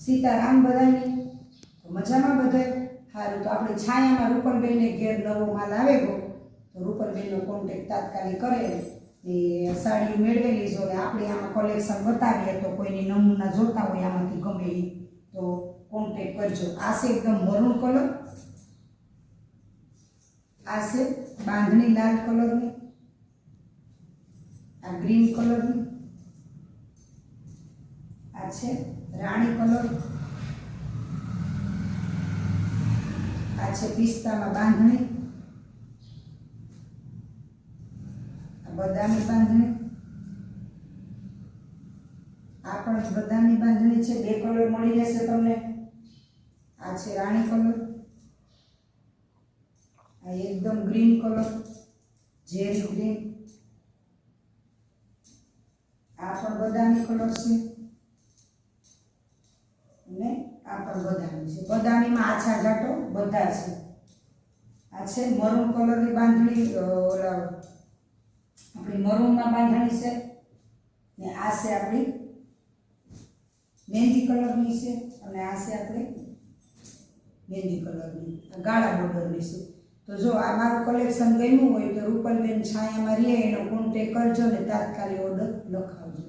સીતારામ બધાની મજામાં બધાય સારું. તો આપણે છાયામાં રૂપલબેનને ઘેર નવો માલ આવે ગયો તો રૂપલબેનનો કોન્ટેક્ટ તાત્કાલિક કરે એ સાડીઓ મેળવેલી જો ને આપણે આમાં કલેક્શન બતાવીએ તો કોઈની નમૂના જોતા હોય આમાંથી ગમે એ તો કોન્ટેક્ટ કરજો. આ છે એકદમ મરૂન કલર, આ છે બાંધણી લાલ કલરની, આ ગ્રીન કલરની, આ છે રાણી કલર, આ છે પિસ્તામાં બાંધણી, આ બદામી બાંધણી, આ પણ બદામી બાંધણી છે. બે કલર મળી જશે તમને. આ છે રાણી કલર, આ એકદમ ગ્રીન કલર, ઝેરી ગ્રીન, આ પણ બદામી કલર છે અને આ પણ બદામી છે. બદામીમાં આછા ઘાટો બધા છે. આ છે મરૂન કલરની બાંધણી, આપણી મરૂનમાં બાંધણી છે ને આ છે આપણી મહેંદી કલરની છે અને આ છે આપણે મહેંદી કલરની ગાળા બોર્ડરની છે. તો જો આ મારું કલેક્શન ગમ્યું હોય તો રૂપલબેન છાયામાં રહે એનો કોન્ટેક કરજો ને તાત્કાલિક ઓર્ડર લખાવજો.